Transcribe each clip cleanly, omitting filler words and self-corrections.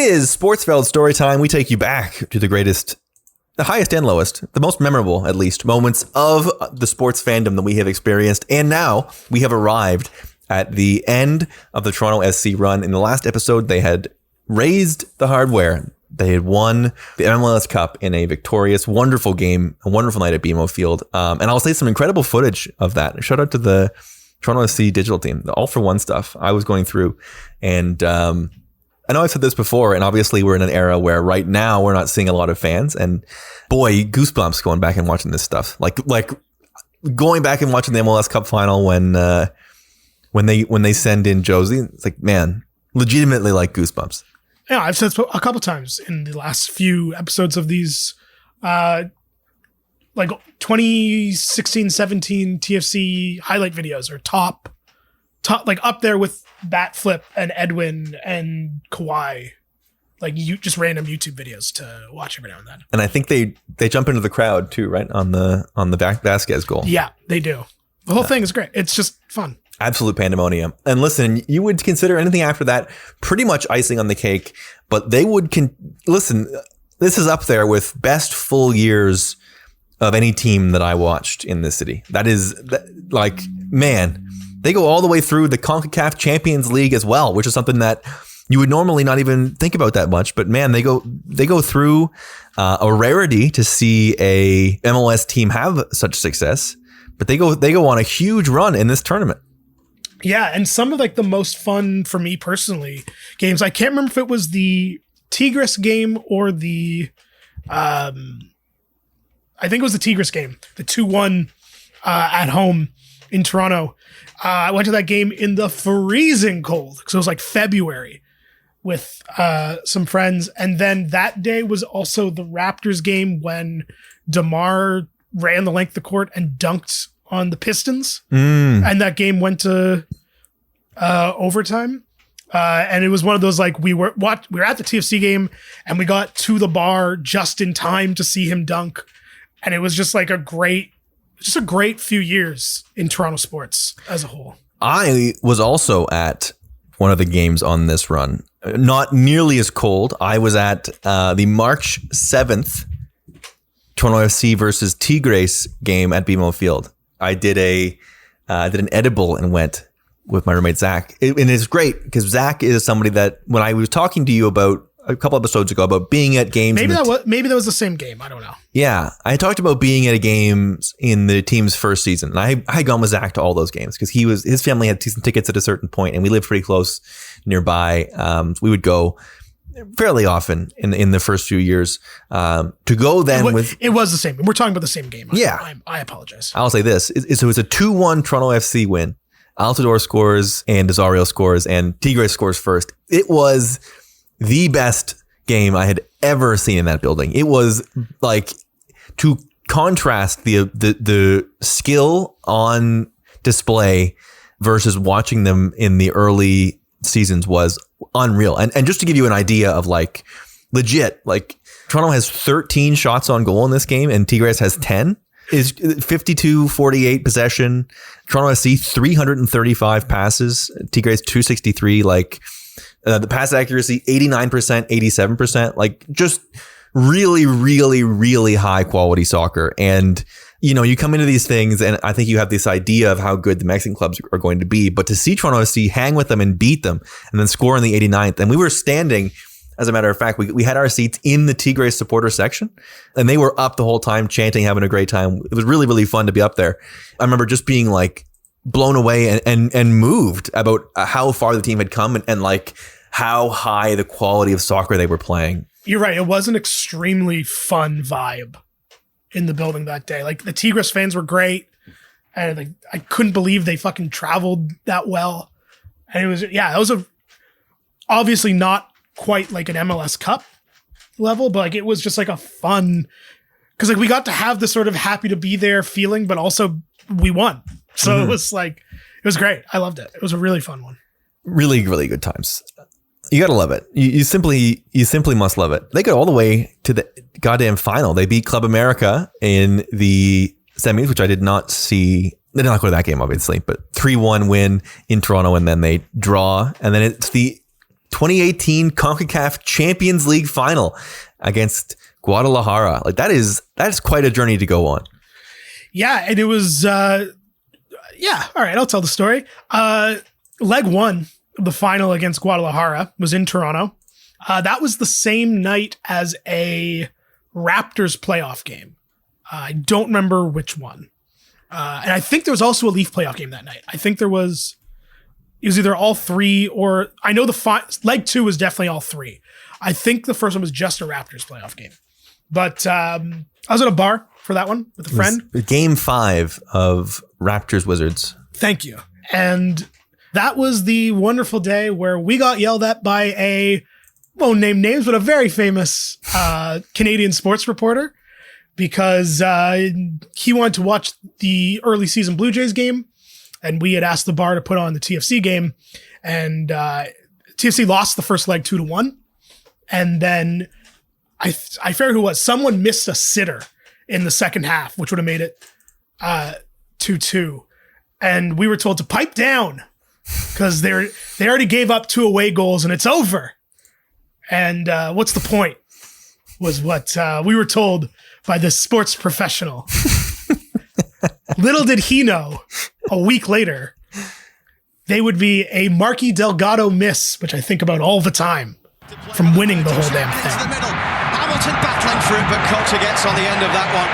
is Sportsfeld Storytime. We take you back to the greatest, the highest and lowest, the most memorable, at least, moments of the sports fandom that we have experienced. And now we have arrived at the end of the Toronto SC run. In the last episode, they had raised the hardware. They had won the MLS Cup in a victorious, wonderful game, a wonderful night at BMO Field. And I'll say some incredible footage of that. Shout out to the Toronto SC digital team, the all for one stuff I was going through. And I know I've said this before, and obviously we're in an era where right now we're not seeing a lot of fans. And boy, goosebumps going back and watching this stuff. Like going back and watching the MLS Cup Final when they send in Josie. It's like, man, legitimately like goosebumps. Yeah, I've said a couple times in the last few episodes of these, like 2016-17 TFC highlight videos are top, like up there with Bat Flip and Edwin and Kawhi, like you just random YouTube videos to watch every now and then. And I think they jump into the crowd too, right on the Vasquez goal. Yeah, they do. The whole thing is great. It's just fun. Absolute pandemonium. And listen, you would consider anything after that pretty much icing on the cake, but they would listen. This is up there with best full years of any team that I watched in this city. That is like, man. They go all the way through the CONCACAF Champions League as well, which is something that you would normally not even think about that much. But man, they go through a rarity to see a MLS team have such success. But they go on a huge run in this tournament. Yeah, and some of like the most fun for me personally games. I can't remember if it was the Tigres game or the I think it was the Tigres game, the 2-1 at home in Toronto. I went to that game in the freezing cold because it was like February with some friends. And then that day was also the Raptors game when DeMar ran the length of the court and dunked on the Pistons. And that game went to overtime. And it was one of those, like, we were at the TFC game and we got to the bar just in time to see him dunk. And it was just like a great few years in Toronto sports as a whole. I was also at one of the games on this run. Not nearly as cold. I was at the March 7th Toronto FC versus Tigres game at BMO Field. I did an edible and went with my roommate Zach. And it's great because Zach is somebody that when I was talking to you about a couple episodes ago about being at games. Maybe that was the same game. I don't know. Yeah. I talked about being at a games in the team's first season. And I had gone with Zach to all those games because his family had season tickets at a certain point and we lived pretty close nearby. We would go fairly often in the first few years to go then it was the same. We're talking about the same game. Yeah. I apologize. I'll say this. It was a 2-1 Toronto FC win. Altidore scores and Desario scores and Tigres scores first. It was the best game I had ever seen in that building. It was like, to contrast the skill on display versus watching them in the early seasons was unreal. And just to give you an idea of like legit, like Toronto has 13 shots on goal in this game and Tigres has 10. Is 52-48 possession. Toronto SC 335 passes. Tigres 263. Like the pass accuracy 89%, 87%. Like just really, really, really high quality soccer. And you come into these things, and I think you have this idea of how good the Mexican clubs are going to be. But to see Toronto SC hang with them and beat them, and then score in the 89th, and we were standing. As a matter of fact, we had our seats in the Tigres supporter section and they were up the whole time chanting, having a great time. It was really, really fun to be up there. I remember just being like blown away and moved about how far the team had come and like how high the quality of soccer they were playing. You're right. It was an extremely fun vibe in the building that day. Like the Tigres fans were great. And like, I couldn't believe they fucking traveled that well. And it was obviously not quite like an MLS Cup level, but like it was just like a fun, because like we got to have this sort of happy to be there feeling, but also we won. So It was like, it was great. I loved it. It was a really fun one. Really, really good times. You gotta love it. You simply must love it. They got all the way to the goddamn final. They beat Club America in the semis, which I did not see. They did not go to that game, obviously, but 3-1 win in Toronto, and then they draw, and then it's the 2018 CONCACAF Champions League final against Guadalajara. Like that is quite a journey to go on. Yeah, and it was all right, I'll tell the story. Leg 1 of the final against Guadalajara was in Toronto. That was the same night as a Raptors playoff game. I don't remember which one. And I think there was also a Leaf playoff game that night. I think it was either all three, or I know leg 2 was definitely all three. I think the first one was just a Raptors playoff game. But I was at a bar for that one with a friend. Game 5 of Raptors Wizards. Thank you. And that was the wonderful day where we got yelled at by won't name names, but a very famous Canadian sports reporter, because he wanted to watch the early season Blue Jays game, and we had asked the bar to put on the TFC game, and TFC lost the first leg 2-1, and then I forget who it was. Someone missed a sitter in the second half, which would have made it 2-2, and we were told to pipe down because they already gave up 2 away goals and it's over. And what's the point? Was what we were told by this sports professional. Little did he know, a week later, they would be a Marky Delgado miss, which I think about all the time, from winning the whole damn thing. The middle. Hamilton battling for it, but Coulter gets on the end of that one.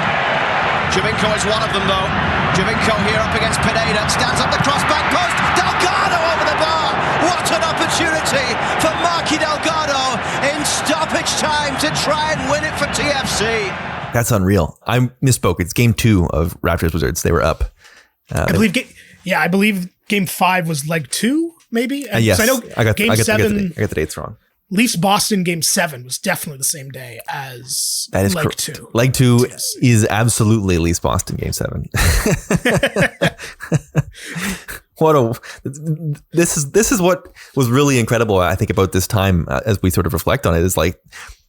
Jovinko is one of them, though. Jovinko here up against Pineda, stands up the cross back post. Delgado over the bar. What an opportunity for Marky Delgado in stoppage time to try and win it for TFC. That's unreal. I misspoke. It's game 2 of Raptors Wizards. They were up. I believe game 5 was leg 2, maybe. Yes, I know I got game 7. I got the dates wrong. Leafs Boston game 7 was definitely the same day as leg 2. Leg 2 is absolutely Leafs Boston game 7. This is what was really incredible, I think, about this time as we sort of reflect on it, is like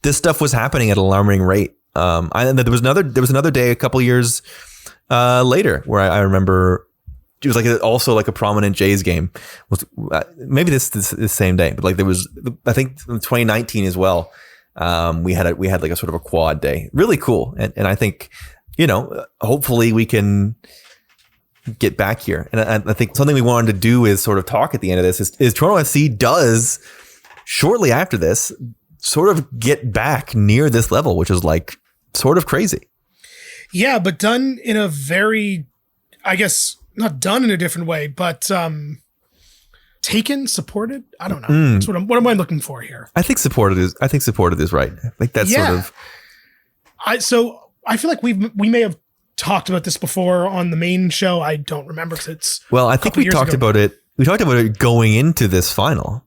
this stuff was happening at an alarming rate. And there was another day a couple years later where I remember it was also a prominent Jays game. Was maybe this same day, but there was, I think, in 2019 as well. We had like a sort of a quad day, really cool, and I think, hopefully we can get back here. And I think something we wanted to do is sort of talk at the end of this is Toronto FC does shortly after this sort of get back near this level, which is sort of crazy. Yeah, but done in a very, I guess, not done in a different way, but taken, supported. I don't know. That's what am I looking for here? I think supported is right. I think that's sort of. So I feel like we may have talked about this before on the main show. I don't remember because it's. Well, I think we talked about it. We talked about it going into this final.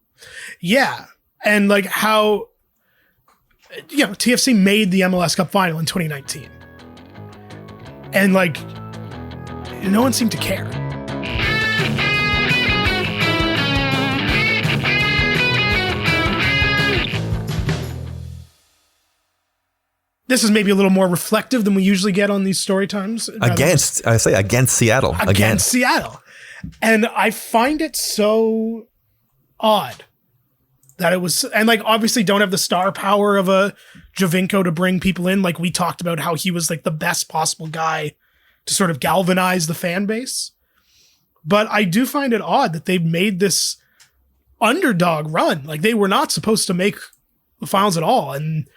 Yeah, and how, TFC made the MLS Cup Final in 2019, and no one seemed to care. This is maybe a little more reflective than we usually get on these story times. Against Seattle. Against Seattle. And I find it so odd that it was, and obviously don't have the star power of a Jovinko to bring people in. We talked about how he was the best possible guy to sort of galvanize the fan base. But I do find it odd that they've made this underdog run. They were not supposed to make the finals at all, and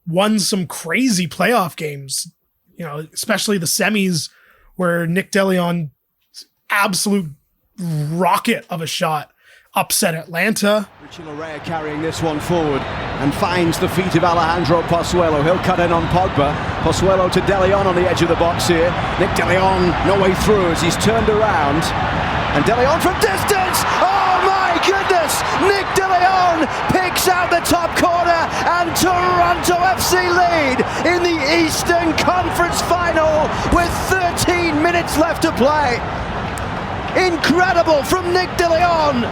won some crazy playoff games, especially the semis where Nick DeLeon, absolute rocket of a shot, upset Atlanta. Richie Larea carrying this one forward and finds the feet of Alejandro Pozuelo. He'll cut in on Pogba. Pozuelo to DeLeon on the edge of the box here. Nick DeLeon no way through as he's turned around. And DeLeon from distance! Oh my goodness! Nick DeLeon picks out the top corner and Toronto FC lead in the Eastern Conference Final with 13 minutes left to play. Incredible from Nick DeLeon.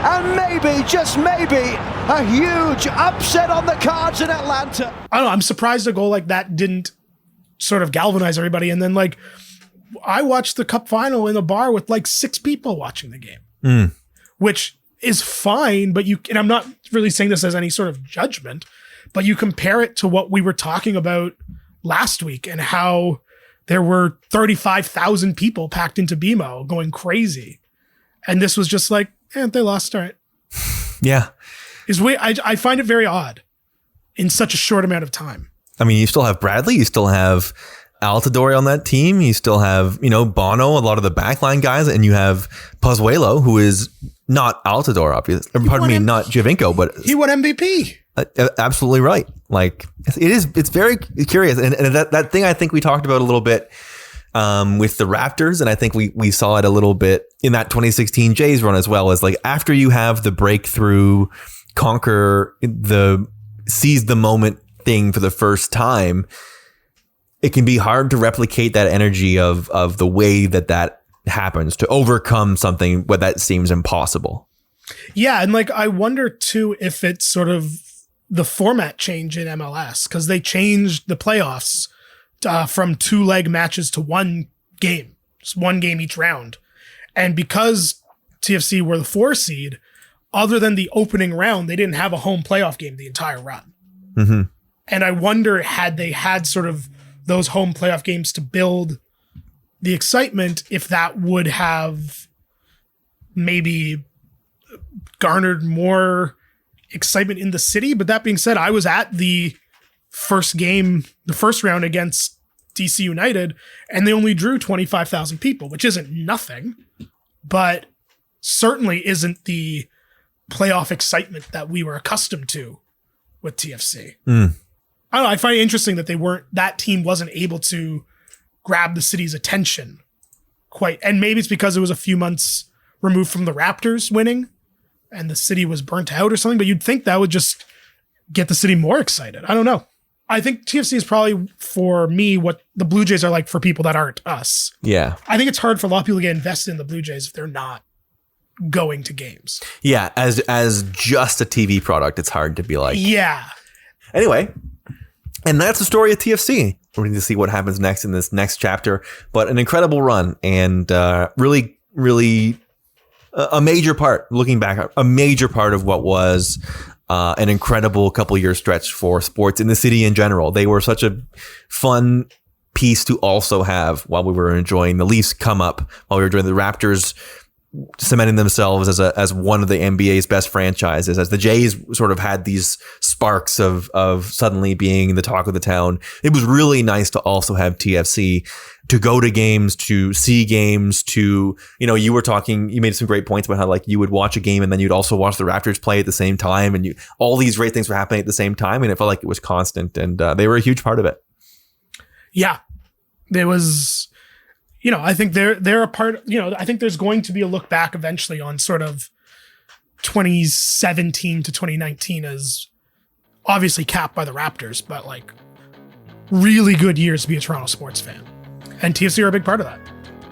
And maybe, just maybe, a huge upset on the cards in Atlanta. I don't know, I'm surprised a goal like that didn't sort of galvanize everybody. And then I watched the cup final in a bar with 6 people watching the game, which is fine, but and I'm not really saying this as any sort of judgment, but you compare it to what we were talking about last week and how there were 35,000 people packed into BMO going crazy. And this was just like, they lost. All right. Yeah. I find it very odd in such a short amount of time. I mean, you still have Bradley, you still have Altidore on that team, you still have, Bono, a lot of the backline guys, and you have Pozuelo, who is not Altidore, obviously. Pardon me, not Giovinco, but he won MVP. Absolutely right. Like it's very curious. And that thing I think we talked about a little bit with the Raptors. And I think we saw it a little bit in that 2016 Jays run as well, as like after you have the breakthrough, seize the moment thing for the first time, it can be hard to replicate that energy of the way that happens, to overcome something where that seems impossible. Yeah. And like, I wonder too, if it's sort of the format change in MLS, because they changed the playoffs from 2-leg matches to one game, just one game each round. And because TFC were the 4 seed, other than the opening round, they didn't have a home playoff game the entire run. Mm-hmm. And I wonder, had they had sort of those home playoff games to build the excitement, if that would have maybe garnered more excitement in the city. But that being said, I was at the first game, the first round against DC United, and they only drew 25,000 people, which isn't nothing, but certainly isn't the playoff excitement that we were accustomed to with TFC. I don't know. I find it interesting that that team wasn't able to grab the city's attention quite. And maybe it's because it was a few months removed from the Raptors winning and the city was burnt out or something, but you'd think that would just get the city more excited. I don't know. I think TFC is probably, for me, what the Blue Jays are like for people that aren't us. Yeah. I think it's hard for a lot of people to get invested in the Blue Jays if they're not going to games. Yeah. As just a TV product, it's hard to be like. Yeah. Anyway, and that's the story of TFC. We're going to see what happens next in this next chapter, but an incredible run and really, really a major part, looking back, a major part of what was an incredible couple year stretch for sports in the city in general. They were such a fun piece to also have while we were enjoying the Leafs come up, while we were enjoying the Raptors cementing themselves as one of the NBA's best franchises, as the Jays sort of had these sparks of suddenly being the talk of the town. It was really nice to also have TFC, to go to games, to see games, to, you made some great points about how like you would watch a game and then you'd also watch the Raptors play at the same time, and all these great things were happening at the same time, and it felt like it was constant, and they were a huge part of it. Yeah. There was, I think they're a part, I think there's going to be a look back eventually on sort of 2017 to 2019 as obviously capped by the Raptors, but like really good years to be a Toronto sports fan. And TFC are a big part of that.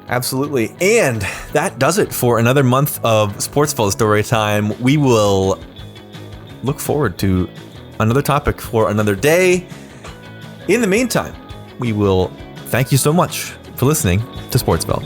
Absolutely. And that does it for another month of Sportsfeld Storytime. We will look forward to another topic for another day. In the meantime, we will thank you so much for listening to Sportsfeld.